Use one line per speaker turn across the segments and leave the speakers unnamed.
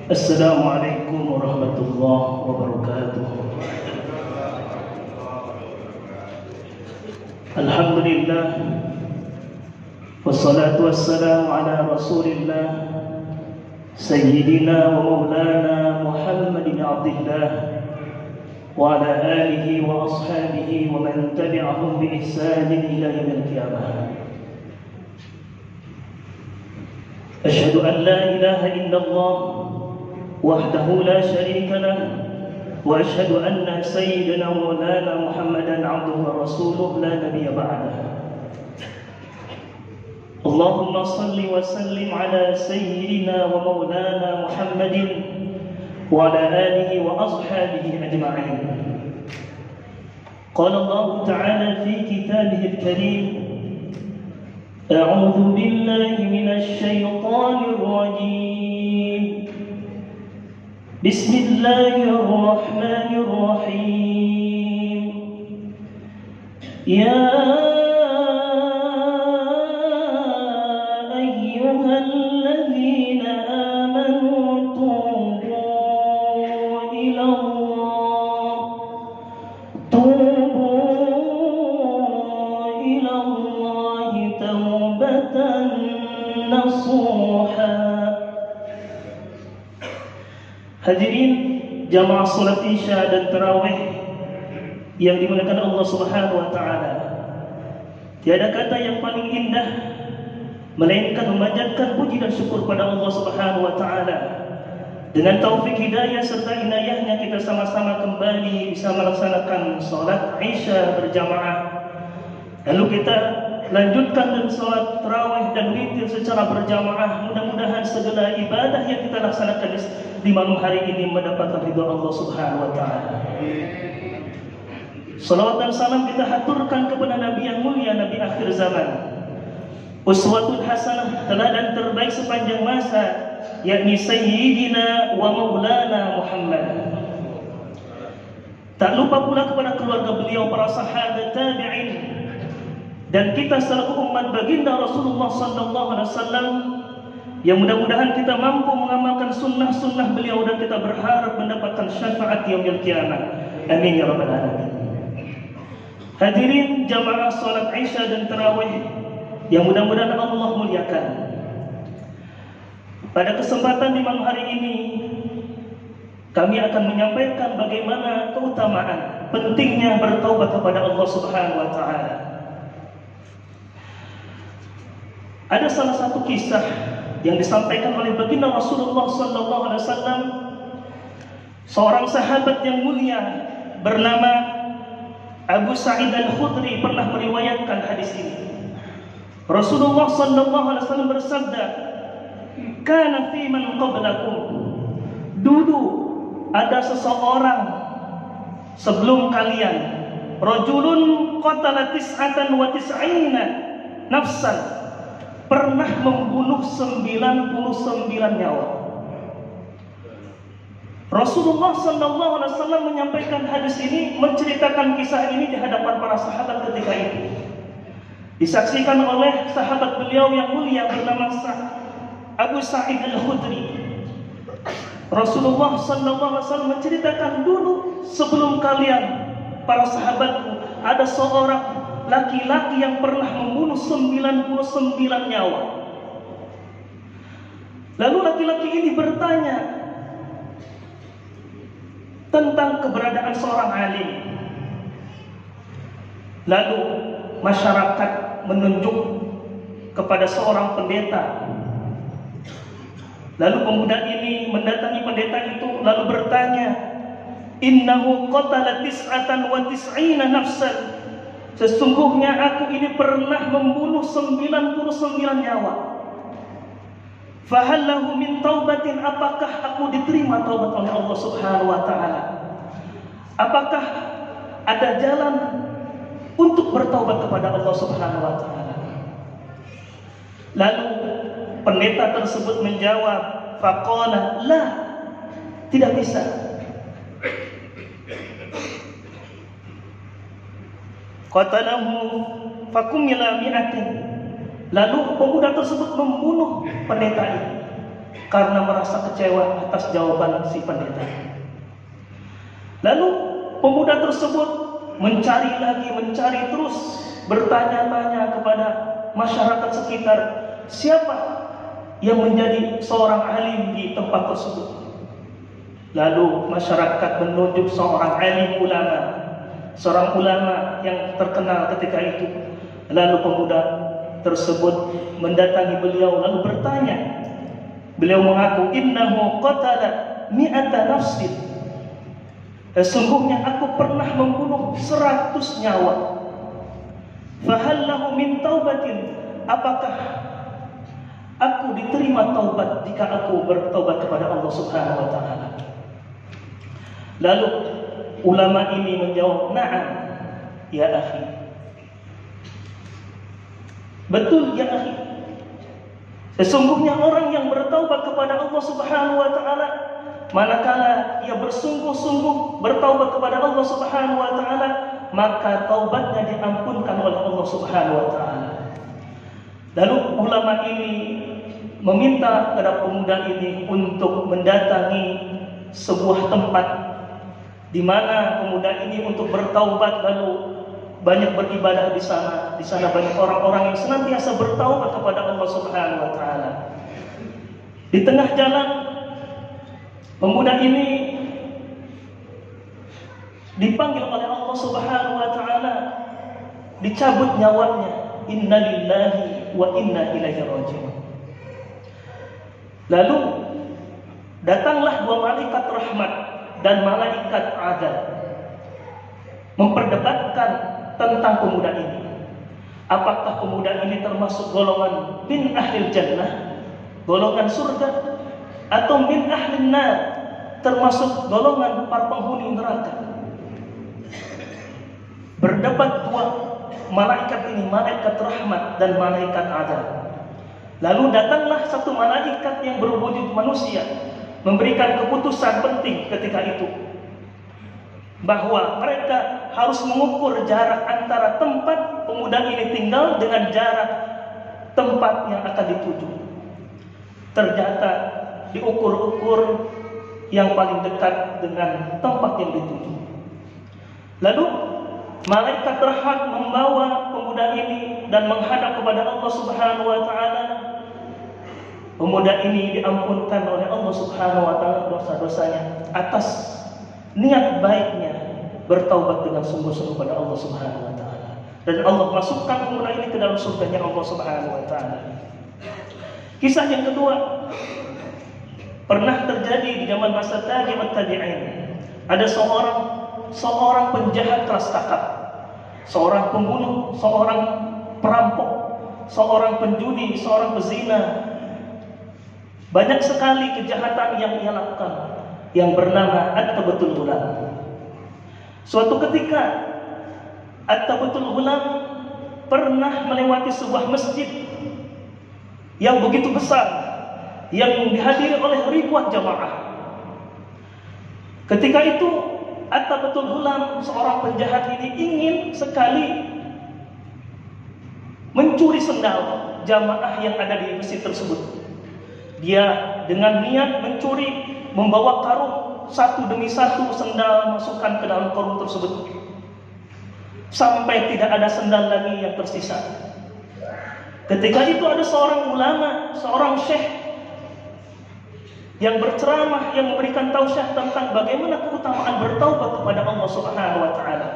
Assalamualaikum warahmatullahi wabarakatuh. Alhamdulillah, wassalatu wassalamu ala rasulillah Sayyidina wa maulana Muhammad bin Abdillah wa ala alihi wa ashabihi wa man tabi'ahum bi ihsanin ila yaumil qiyamah. Asyhadu an la ilaha illallah wahdahu la syarika lah wa asyhadu anna sayyidina maulana Muhammadan abduhu wa rasuluhu la nabiyya ba'dahu. Allahumma salli wa sallim ala sayyidina wa maulana Muhammadin wa ala alihi wa ashabihi ajma'in. Qala Allah ta'ala fi kitabih al-karim, a'udzu billahi minasy syaithanir rajim. Bismillahirrahmanirrahim. Ya ayyuhalladzina amanu tubu ila Allah taubatan nasuha. Hadirin jamaah salat Isya dan tarawih yang dimuliakan Allah Subhanahu wa taala. Tiada kata yang paling indah melainkan memanjatkan puji dan syukur pada Allah Subhanahu wa taala. Dengan taufik hidayah serta inayahnya kita sama-sama kembali bisa melaksanakan salat Isya berjamaah. Lalu kita lanjutkan dengan salat tarawih dan witir secara berjamaah. Mudah-mudahan segala ibadah yang kita laksanakan di malam hari ini mendapatkan ridha Allah Subhanahu wa taala. Salawat dan salam kita haturkan kepada Nabi yang mulia, Nabi akhir zaman, uswatun hasanah, teladan terbaik sepanjang masa, yakni Sayyidina wa Maulana Muhammad. Tak lupa pula kepada keluarga beliau, para sahabat, tabi'in, dan kita selaku umat baginda Rasulullah sallallahu alaihi wasallam, yang mudah-mudahan kita mampu mengamalkan sunnah-sunnah beliau dan kita berharap mendapatkan syafaat yaumil qiyamah. Amin ya rabbal alamin. Hadirin jamaah salat Isya dan tarawih yang mudah-mudahan Allah muliakan. Pada kesempatan di malam hari ini kami akan menyampaikan bagaimana keutamaan pentingnya bertaubat kepada Allah Subhanahu wa taala. Ada salah satu kisah yang disampaikan oleh baginda Rasulullah sallallahu alaihi wasallam. Seorang sahabat yang mulia bernama Abu Sa'id Al-Khudri pernah meriwayatkan hadis ini. Rasulullah sallallahu alaihi wasallam bersabda, "Kana fi man qablakum." Dulu ada seseorang sebelum kalian, rajulun qatala tis'atan wa tis'ina nafsan, pernah membunuh 99 nyawa. Rasulullah sallallahu alaihi wasallam menyampaikan hadis ini, menceritakan kisah ini di hadapan para sahabat ketika itu. Disaksikan oleh sahabat beliau yang mulia bernama Abu Sa'id Al-Khudri. Rasulullah sallallahu alaihi wasallam menceritakan, dulu sebelum kalian para sahabatku ada seorang laki-laki yang pernah membunuh 99 nyawa. Lalu laki-laki ini bertanya tentang keberadaan seorang alim. Lalu masyarakat menunjuk kepada seorang pendeta. Lalu pemuda ini mendatangi pendeta itu lalu bertanya, "Innahu qatala tis'atan wa tis'ina nafsan." Sesungguhnya aku ini pernah membunuh 99 nyawa. Fahallahu min taubatin, apakah aku diterima taubat oleh Allah Subhanahu wa taala? Apakah ada jalan untuk bertaubat kepada Allah Subhanahu wa taala? Lalu pendeta tersebut menjawab, faqala la, tidak bisa. Qatalahu fakumila mi'atin. Lalu pemuda tersebut membunuh pendeta ini. karena merasa kecewa atas jawaban si pendeta. Lalu pemuda tersebut mencari lagi, mencari terus, bertanya-tanya kepada masyarakat sekitar, siapa yang menjadi seorang alim di tempat tersebut. Lalu masyarakat menunjuk seorang alim ulama, seorang ulama yang terkenal ketika itu. Lalu pemuda tersebut mendatangi beliau lalu bertanya. Beliau mengaku, innahu qatala mi'ata nafsin. Sesungguhnya aku pernah membunuh 100 nyawa. Fahal lahu min taubatin? Apakah aku diterima taubat jika aku bertaubat kepada Allah Subhanahu wa taala? Lalu ulama ini menjawab, na'am ya akhi. Betul ya akhi. Sesungguhnya orang yang bertaubat kepada Allah Subhanahu wa taala, manakala ia bersungguh-sungguh bertaubat kepada Allah Subhanahu wa taala, maka taubatnya diampunkan oleh Allah Subhanahu wa taala. Lalu ulama ini meminta kepada pemuda ini untuk mendatangi sebuah tempat di mana pemuda ini untuk bertaubat, lalu banyak beribadah di sana. Di sana banyak orang-orang yang senantiasa bertaubat kepada Allah Subhanahu wa taala. Di tengah jalan pemuda ini dipanggil oleh Allah Subhanahu wa taala, dicabut nyawanya. Innalillahi wa inna ilaihi raji'un. Lalu datanglah 2 malaikat rahmat dan malaikat azab memperdebatkan tentang pemuda ini. Apakah pemuda ini termasuk golongan min ahlil jannah, golongan surga, atau min ahlin nar, termasuk golongan para penghuni neraka. Berdebat 2 malaikat ini, malaikat rahmat dan malaikat azab. Lalu datanglah 1 malaikat yang berwujud manusia, memberikan keputusan penting ketika itu, bahwa mereka harus mengukur jarak antara tempat pemuda ini tinggal dengan jarak tempat yang akan dituju. Ternyata diukur-ukur yang paling dekat dengan tempat yang dituju. Lalu malaikat rahmat membawa pemuda ini dan menghadap kepada Allah Subhanahu wa taala. Pemuda ini diampunkan oleh Allah Subhanahu wa taala dosa-dosanya atas niat baiknya bertaubat dengan sungguh-sungguh kepada Allah Subhanahu wa taala. Dan Allah masukkan pemuda ini ke dalam surganya Allah Subhanahu wa taala. Kisah yang kedua pernah terjadi di zaman masa tabi'ut tabi'in. Ada seorang penjahat kelas kakap, seorang pembunuh, seorang perampok, seorang penjudi, seorang pezina. Banyak sekali kejahatan yang ia lakukan, yang bernama At-Tabatul Ghulam. Suatu ketika At-Tabatul Ghulam pernah melewati sebuah masjid yang begitu besar, yang dihadiri oleh ribuan jamaah. Ketika itu At-Tabatul Ghulam, seorang penjahat ini, ingin sekali mencuri sendal jamaah yang ada di masjid tersebut. Dia dengan niat mencuri, membawa karung satu demi satu sendal masukkan ke dalam karung tersebut, sampai tidak ada sendal lagi yang tersisa. Ketika itu ada seorang ulama, seorang syekh yang berceramah, yang memberikan tausiah tentang bagaimana keutamaan bertaubat kepada Allah Subhanahu wa taala.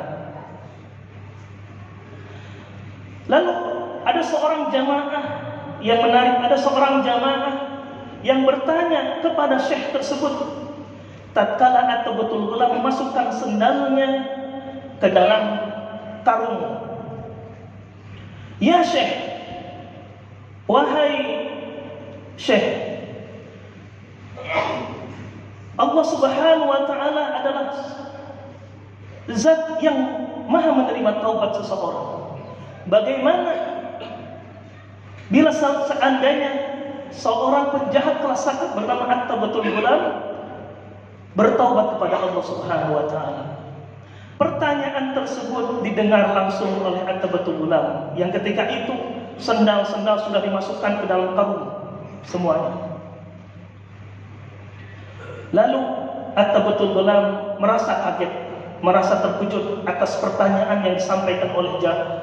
Lalu ada seorang jamaah yang menarik, ada seorang jamaah yang bertanya kepada syekh tersebut tatkala At-Tabatul Ghulam memasukkan sendalnya ke dalam karung. Ya syekh, wahai syekh, Allah Subhanahu wa taala adalah zat yang maha menerima taubat seseorang. Bagaimana bila seandainya seorang penjahat kelas kakap bernama At-Tabatul Ghulam bertaubat kepada Allah Subhanahu wa taala? Pertanyaan tersebut didengar langsung oleh At-Tabatul Ghulam, yang ketika itu sendal-sendal sudah dimasukkan ke dalam karung semuanya. Lalu At-Tabatul Ghulam merasa kaget, merasa terkejut atas pertanyaan yang disampaikan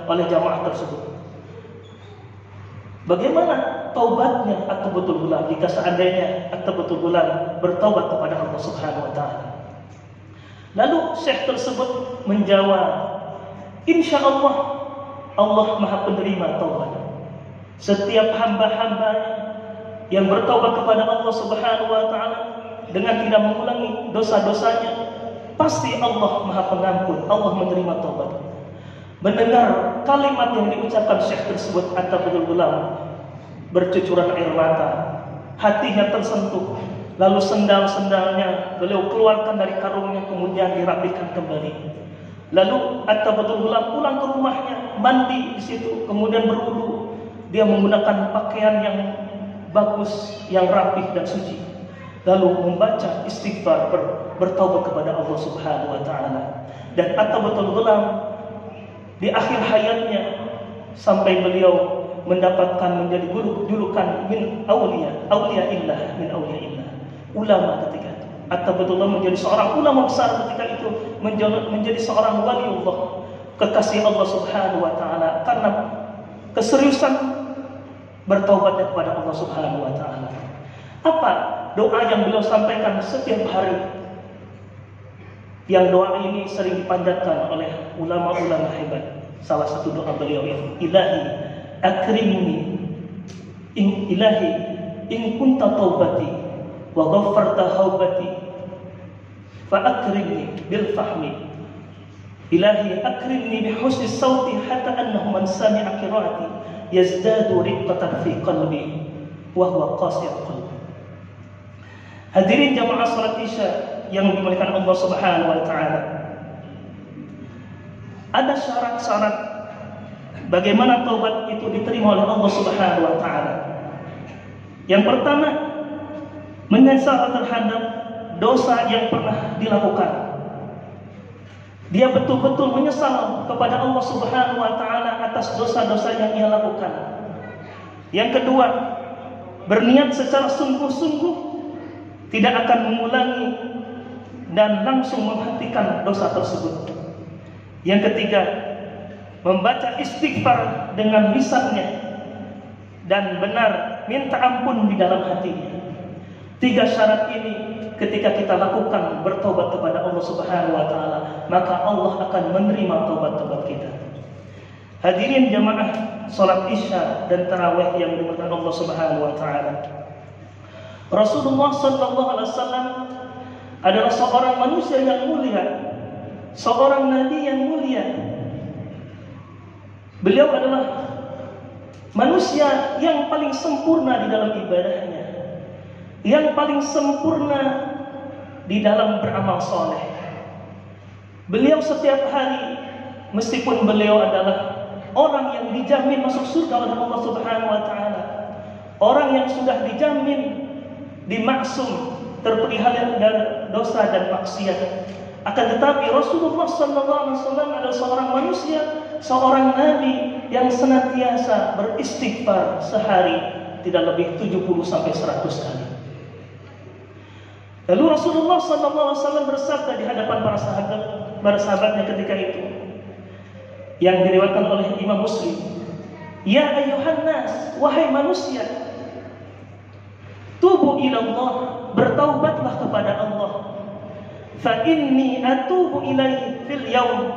oleh jamaah tersebut. Bagaimana taubatnya At-Tabatul Ghulam jika seandainya At-Tabatul Ghulam bertaubat kepada Allah Subhanahu wa taala? Lalu syekh tersebut menjawab, insya Allah, Allah Maha Penerima taubat. Setiap hamba-hamba yang bertaubat kepada Allah Subhanahu wa taala dengan tidak mengulangi dosa-dosanya, pasti Allah Maha Pengampun, Allah menerima taubat. Mendengar kalimat yang diucapkan syekh tersebut, At-Tabatul Ghulam bercucuran air mata, hatinya tersentuh. Lalu sendal-sendalnya beliau keluarkan dari karungnya, kemudian dirapikan kembali. Lalu At-Tabatul Ghulam pulang ke rumahnya, mandi di situ, kemudian berwudu. Dia menggunakan pakaian yang bagus, yang rapih dan suci. Lalu membaca istighfar, bertaubat kepada Allah Subhanahu wa taala. Dan At-Tabatul Ghulam di akhir hayatnya sampai beliau mendapatkan menjadi julukan min auliyaillah, min auliyaillah, ulama ketika itu. At-Tabatul Ghulam menjadi seorang ulama besar ketika itu, menjadi seorang waliullah, kekasih Allah Subhanahu wa taala karena keseriusan bertaubatnya kepada Allah Subhanahu wa taala. Apa doa yang beliau sampaikan setiap hari? Yang doa ini sering dipanjatkan oleh ulama-ulama hebat. Salah satu doa beliau yang Ilahi akrimni in kunta taubati wa ghaffarta haubati fa akrimni bil fahmi. Ilahi akrimni bi husni sauti hatta annahu man sami'a qiraati yazdadu riqqatan fi qalbi wa huwa qasir qalbi. Hadirin jamaah salat Isya yang dimuliakan Allah Subhanahu wa taala. Ada syarat-syarat bagaimana taubat itu diterima oleh Allah Subhanahu wa taala. Yang pertama, menyesal terhadap dosa yang pernah dilakukan. Dia betul-betul menyesal kepada Allah Subhanahu wa taala atas dosa-dosa yang ia lakukan. Yang kedua, berniat secara sungguh-sungguh tidak akan mengulangi dan langsung menghentikan dosa tersebut. Yang ketiga, membaca istighfar dengan lisannya dan benar minta ampun di dalam hatinya. 3 syarat ini ketika kita lakukan bertobat kepada Allah Subhanahu wa taala, maka Allah akan menerima tobat-tobat kita. Hadirin jamaah salat Isya dan tarawih yang dimuliakan Allah Subhanahu wa taala. Rasulullah sallallahu alaihi wasallam adalah seorang manusia yang mulia, seorang nabi yang mulia. Beliau adalah manusia yang paling sempurna di dalam ibadahnya, yang paling sempurna di dalam beramal soleh. Beliau setiap hari, meskipun beliau adalah orang yang dijamin masuk surga oleh Allah Subhanahu wa taala, orang yang sudah dijamin dimaksum terpelihara dari dosa dan maksiat, akan tetapi Rasulullah SAW adalah seorang manusia, seorang nabi yang senantiasa beristighfar sehari tidak lebih 70 sampai 100 kali. Lalu Rasulullah SAW bersabda di hadapan para sahabatnya ketika itu, yang diriwayatkan oleh Imam Muslim, ya ayyuhan nas, wahai manusia, tubu ilallah, bertaubatlah kepada Allah. Fa inni atubu ilaihi fil yaum,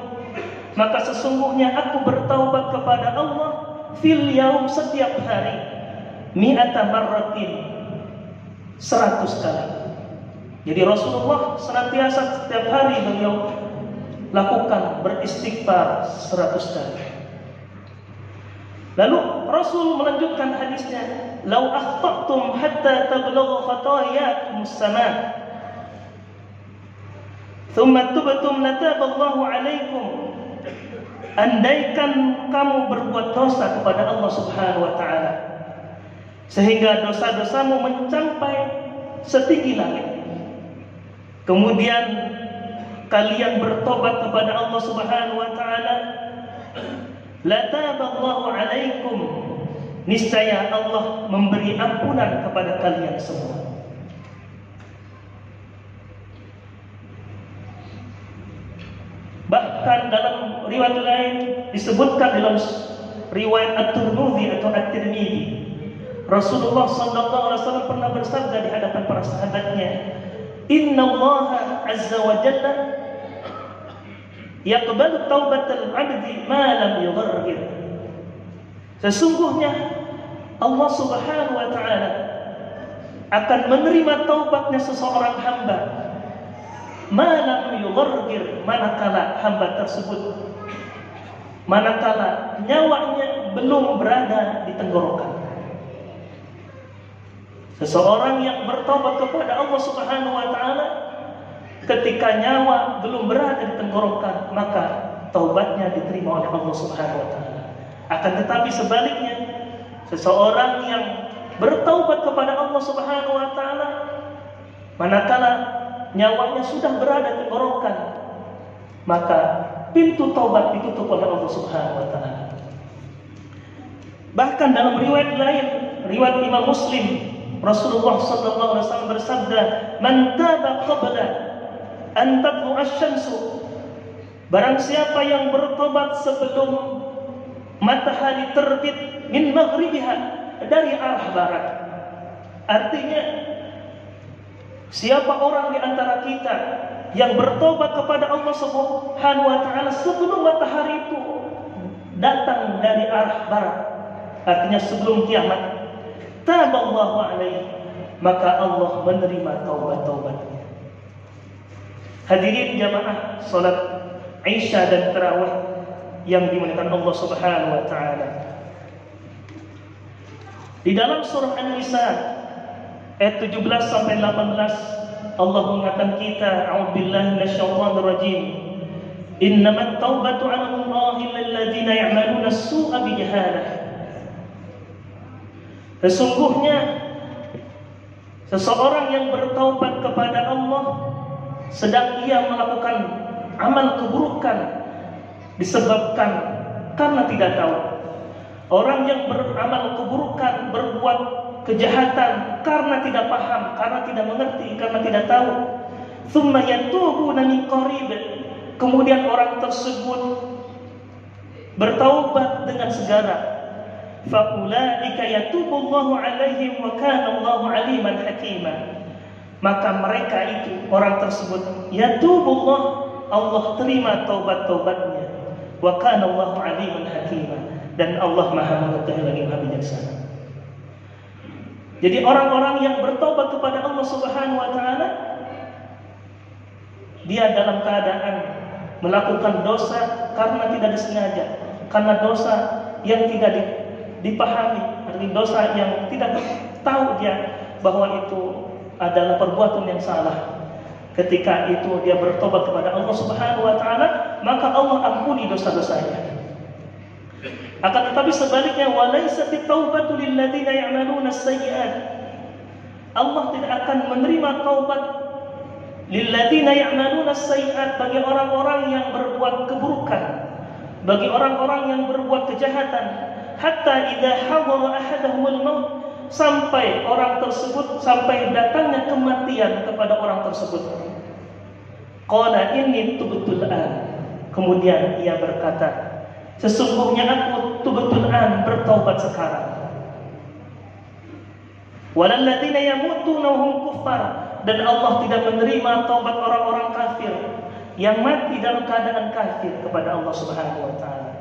maka sesungguhnya aku bertaubat kepada Allah fil yaum, setiap hari, mi'ata marratin, 100 kali. Jadi Rasulullah senantiasa setiap hari beliau lakukan beristighfar 100 kali. Lalu Rasul melanjutkan hadisnya, lau akhta'tum hatta tablugha khatayakum as-sama' thumma tubtum lataballahu alaikum. Andaikan kamu berbuat dosa kepada Allah Subhanahu wa taala sehingga dosa-dosamu mencapai setinggi langit, kemudian kalian bertobat kepada Allah Subhanahu wa taala, lataballahu alaikum, niscaya Allah memberi ampunan kepada kalian semua. riwayat lain disebutkan dalam riwayat At-Tirmidzi atau At-Tirmidzi, Rasulullah sallallahu alaihi wasallam pernah bersabda di hadapan para sahabatnya, "Inna Allah azza wa jalla yaqbalu taubatal 'abdi ma lam yughargir." Sesungguhnya Allah Subhanahu wa taala akan menerima taubatnya seseorang hamba ma lam yughargir, manakala hamba tersebut manakala nyawanya belum berada di tenggorokan. Seseorang yang bertobat kepada Allah Subhanahu wa taala ketika nyawa belum berada di tenggorokan, maka taubatnya diterima oleh Allah Subhanahu wa taala. Akan tetapi sebaliknya, seseorang yang bertaubat kepada Allah Subhanahu wa taala manakala nyawanya sudah berada di tenggorokan, maka pintu taubat ditutup oleh Allah Subhanahu wa taala. Bahkan dalam riwayat lain, riwayat Imam Muslim, Rasulullah sallallahu alaihi wasallam bersabda, "Man taba qabla an tatlu'a asy-syamsu." Barang siapa yang bertobat sebelum matahari terbit min maghribiha, dari arah barat. Artinya, siapa orang di antara kita yang bertobat kepada Allah Subhanahu wa taala sebelum matahari itu datang dari arah barat, artinya sebelum kiamat, taballahu alaihi, maka Allah menerima taubat-taubatnya. Hadirin jamaah salat Isya dan Tarawih yang dimuliakan Allah Subhanahu wa taala. Di dalam surah An-Nisa ayat 17 sampai 18 Allah mengatakan kita, a'udzubillahi minasyaitonir rajim. Innamat taubatu 'alallahi lilladzina ya'maluna as-su'a bijahalah. Sesungguhnya seseorang yang bertaubat kepada Allah sedang ia melakukan amal keburukan disebabkan karena tidak tahu. Orang yang beramal keburukan, berbuat kejahatan karena tidak paham, karena tidak mengerti, karena tidak tahu. Tsumma yatubuna min qarib. Kemudian orang tersebut bertaubat dengan segera. Fa ulaika yatubullahu alaihim wa kana Allahu aliman hakima. Maka mereka itu, orang tersebut, yatubullah, Allah terima taubat-taubatnya. Wa kana Allahu aliman hakima. Dan Allah Maha mengetahui lagi Maha bijaksana. Jadi orang-orang yang bertobat kepada Allah Subhanahu wa taala, dia dalam keadaan melakukan dosa karena tidak disengaja, karena dosa yang tidak dipahami, artinya dosa yang tidak tahu dia bahwa itu adalah perbuatan yang salah. Ketika itu dia bertobat kepada Allah Subhanahu wa taala, maka Allah ampuni dosa-dosanya. Akan tetapi sebaliknya, walaysat taubatu lil ladzina ya'maluna as-sayyi'at. Allah tidak akan menerima taubat lil ladzina ya'maluna as-sayyi'at, bagi orang-orang yang berbuat keburukan, bagi orang-orang yang berbuat kejahatan, hatta idza hadara ahaduhumul maut, sampai orang tersebut, sampai datangnya kematian kepada orang tersebut. Qala inni tubtul an. Kemudian ia berkata, sesungguhnya aku tubtul an, bertaubat sekarang. Walal ladzina yamutuna hum kuffar, dan Allah tidak menerima taubat orang-orang kafir yang mati dalam keadaan kafir kepada Allah Subhanahu wa taala.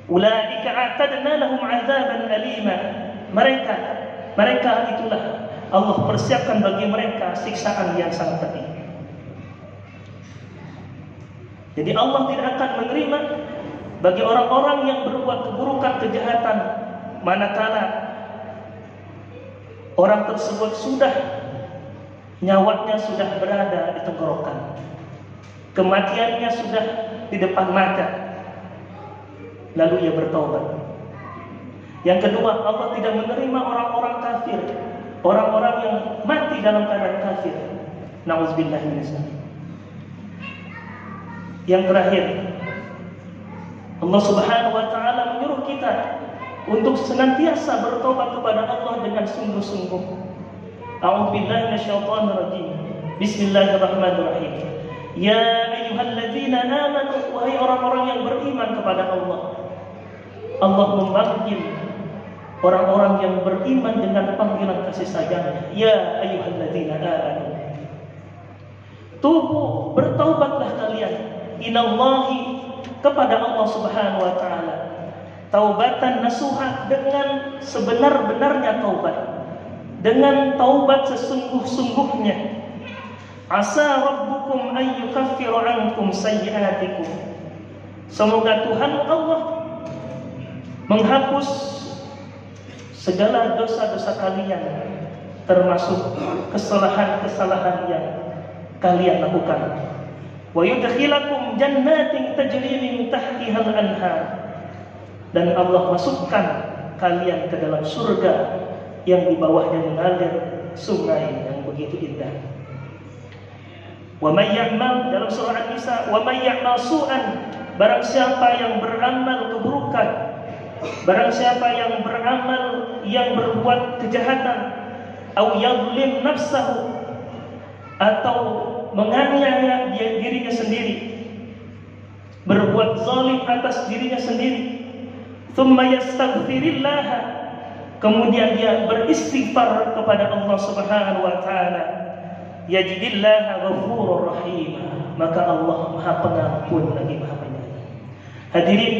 Ulaika a'tadna lahum 'adzaban alima. Mereka itulah Allah persiapkan bagi mereka siksaan yang sangat pedih. Jadi Allah tidak akan menerima bagi orang-orang yang berbuat keburukan, kejahatan, manakala orang tersebut sudah nyawanya sudah berada di tenggorokan, kematiannya sudah di depan mata, lalu ia bertaubat. Yang kedua, Allah tidak menerima orang-orang kafir, orang-orang yang mati dalam keadaan kafir. Nauzubillah min dzalik. Yang terakhir, Allah Subhanahu wa taala menyuruh kita untuk senantiasa bertobat kepada Allah dengan sungguh-sungguh. A'udzubillahi minasyaitonir rajim. Bismillahirrahmanirrahim. Ya ayyuhalladzina ayyuhalladzina amanu, wahai orang-orang yang beriman kepada Allah. Allah memanggil orang-orang yang beriman dengan panggilan kasih sayangnya. Ya ayyuhalladzina amanu, tubu, bertaubatlah kalian, inallahi, kepada Allah Subhanahu wa taala, taubatan nasuha, dengan sebenar-benarnya taubat, dengan taubat sesungguh-sungguhnya. Asa rabbukum an yukaffiru ankum sayyi'atikum, semoga Tuhan Allah menghapus segala dosa-dosa kalian, termasuk kesalahan-kesalahan yang kalian lakukan. Wa yudkhilakum jannatin tajri min tahtiha al-anhar, dan Allah masukkan kalian ke dalam surga yang di bawahnya mengalir sungai yang begitu indah. Wa may ya'mal, dalam surah An-Nisa, wa may ya'mal su'an, barang siapa yang beramal keburukan, barang siapa yang beramal, yang berbuat kejahatan, au yadhlim nafsahu, atau menganiaya dirinya sendiri, berbuat zalim atas dirinya sendiri, thumma yastaghfirillah, kemudian dia beristighfar kepada Allah Subhanahu wa taala, yajidillaha ghafurur rahim, maka Allah Maha Pengampun lagi Maha Penyayang. Hadirin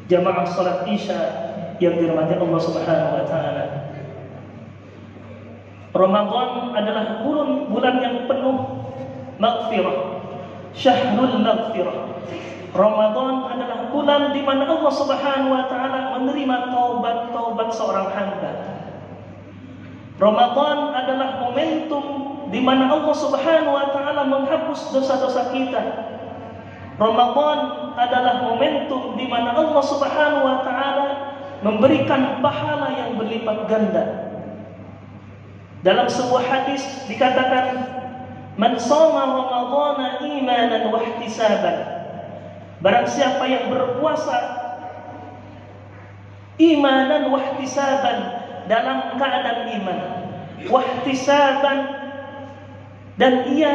jamaah salat Isya yang dirahmati Allah Subhanahu wa taala, Ramadan adalah bulan yang penuh maghfirah, syahrul maghfirah. Ramadan adalah bulan di mana Allah Subhanahu wa taala menerima taubat seorang hamba. Ramadan adalah momentum di mana Allah Subhanahu wa taala menghapus dosa-dosa kita. Ramadan adalah momentum di mana Allah Subhanahu wa taala memberikan pahala yang berlipat ganda. Dalam sebuah hadis dikatakan, man shoma ramadhana imanan wa ihtisaban, barang siapa yang berpuasa imanan wa ihtisaban, dalam keadaan iman, wa ihtisaban, dan ia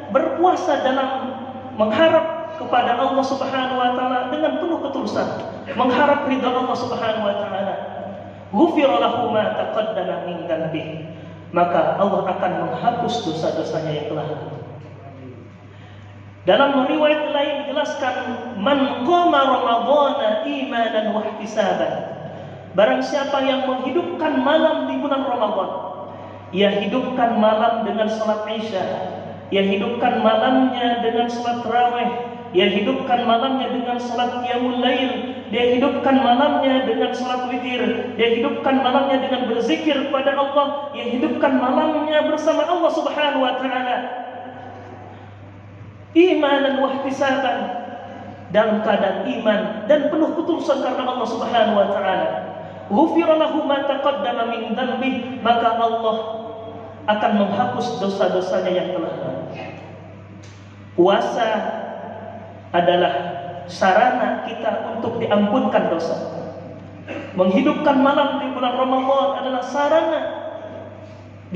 berpuasa dalam mengharap kepada Allah Subhanahu wa taala dengan penuh ketulusan, mengharap ridha Allah Subhanahu wa taala, ghufira lahu ma taqaddama min dhanbihi, maka Allah akan menghapus dosa-dosanya yang telah lalu. Dalam riwayat lain dijelaskan, man qama ramadhana imanan wa ihtisaban, barang siapa yang menghidupkan malam di bulan Ramadan, ia hidupkan malam dengan salat Isya, ia hidupkan malamnya dengan salat tarawih, ia hidupkan malamnya dengan salat qiyamul lail, dia hidupkan malamnya dengan salat witir, dia hidupkan malamnya dengan berzikir kepada Allah, dia hidupkan malamnya bersama Allah Subhanahu wa taala, imanan wa ihtisaban, dalam keadaan iman dan penuh ketulusan karena Allah Subhanahu wa taala. Ghufira lahu ma taqaddama min dhanbi, maka Allah akan menghapus dosa-dosanya yang telah lalu. Puasa adalah sarana kita untuk diampunkan dosa. Menghidupkan malam di bulan Ramadan adalah sarana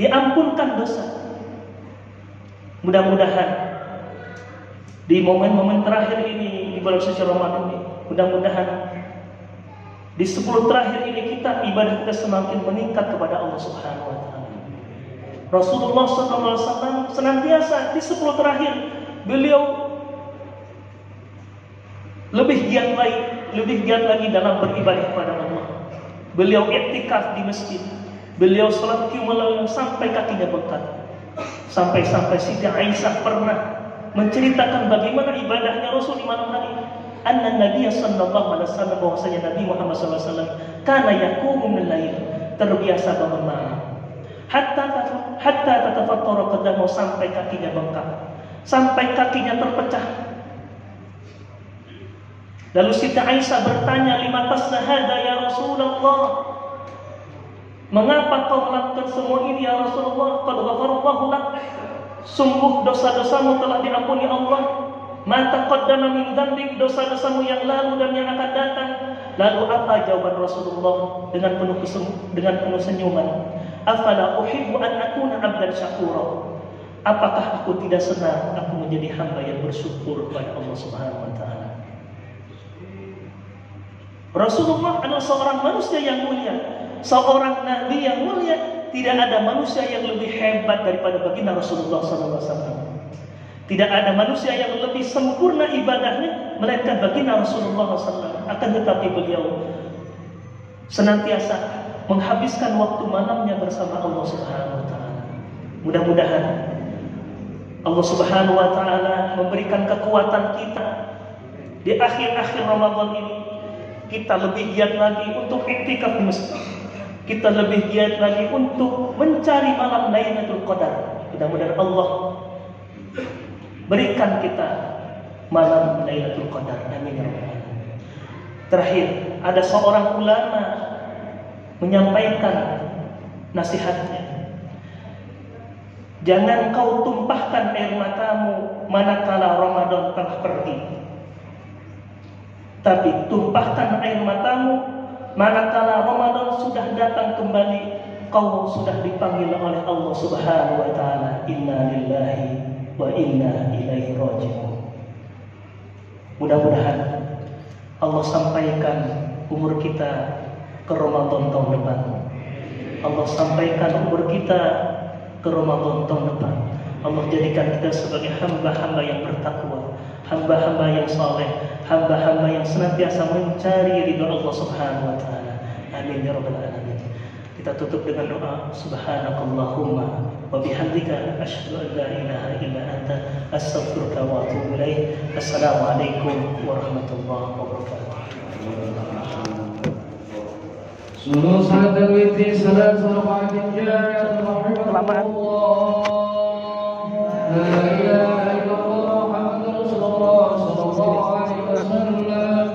diampunkan dosa. Mudah-mudahan di momen-momen terakhir ini di bulan suci Ramadan ini, mudah-mudahan di 10 terakhir ini ibadah kita semakin meningkat kepada Allah Subhanahu wa taala. Rasulullah SAW senantiasa di 10 terakhir beliau lebih giat lagi dalam beribadah kepada Allah. Beliau iktikaf di masjid, beliau salat qiyamul sampai kakinya bengkak. Sampai-sampai Siti Aisyah pernah menceritakan bagaimana ibadahnya Rasul di malam hari. Anna Nabiy sallallahu alaihi wasallam, bahwasanya Nabi Muhammad sallallahu alaihi wasallam kana yaqumu min al-lail, terbiasa bangun malam. Hatta tatafattara qadamu, sampai kakinya bengkak, sampai kakinya terpecah. Lalu Siti Aisyah bertanya, lima tasna hada ya Rasulullah, mengapa kau melakukan semua ini ya Rasulullah? Qad ghafarallahu lak, sungguh dosa-dosamu telah diampuni Allah. Ma taqaddama min dzambik, dosa-dosamu yang lalu dan yang akan datang. Lalu apa jawaban Rasulullah dengan penuh senyuman? Afala uhibbu an akuna 'abdan syakura, Apakah aku tidak senang aku menjadi hamba yang bersyukur pada Allah Subhanahu wa taala? Rasulullah adalah seorang manusia yang mulia, seorang nabi yang mulia. Tidak ada manusia yang lebih hebat daripada baginda Rasulullah SAW. Tidak ada manusia yang lebih sempurna ibadahnya melainkan baginda Rasulullah SAW. Akan tetapi beliau senantiasa menghabiskan waktu malamnya bersama Allah Subhanahu wa taala. Mudah-mudahan Allah Subhanahu wa taala memberikan kekuatan kita di akhir-akhir Ramadan ini. Kita lebih giat lagi untuk iktikaf di masjid. Kita lebih giat lagi untuk mencari malam Lailatul Qadar. Mudah-mudahan Allah berikan kita malam Lailatul Qadar. Amin ya rabbal alamin. Terakhir, ada seorang ulama menyampaikan nasihatnya. Jangan kau tumpahkan air matamu manakala Ramadan telah pergi. Tapi tumpahkan air matamu manakala Ramadan sudah datang kembali, kau sudah dipanggil oleh Allah Subhanahu wa taala. Inna lillahi wa inna ilaihi raji'un. Mudah-mudahan Allah sampaikan umur kita ke Ramadan tahun depan. Allah sampaikan umur kita ke Ramadan tahun depan. Allah jadikan kita sebagai hamba-hamba yang bertakwa, hamba-hamba yang saleh, hamba-hamba yang senantiasa mencari ridha Allah Subhanahu wa taala. Amin ya rabbal alamin. Kita tutup dengan doa. Subhanakallahumma wa bihamdika asyhadu an la ilaha illa anta astaghfiruka wa atubu ilaik. Assalamualaikum warahmatullahi wabarakatuh.
Sallu salatan witi salat salawatin jami'an rahimahullah. La ilaha illallah Muhammadur Rasulullah sallallahu alaihi wasallam.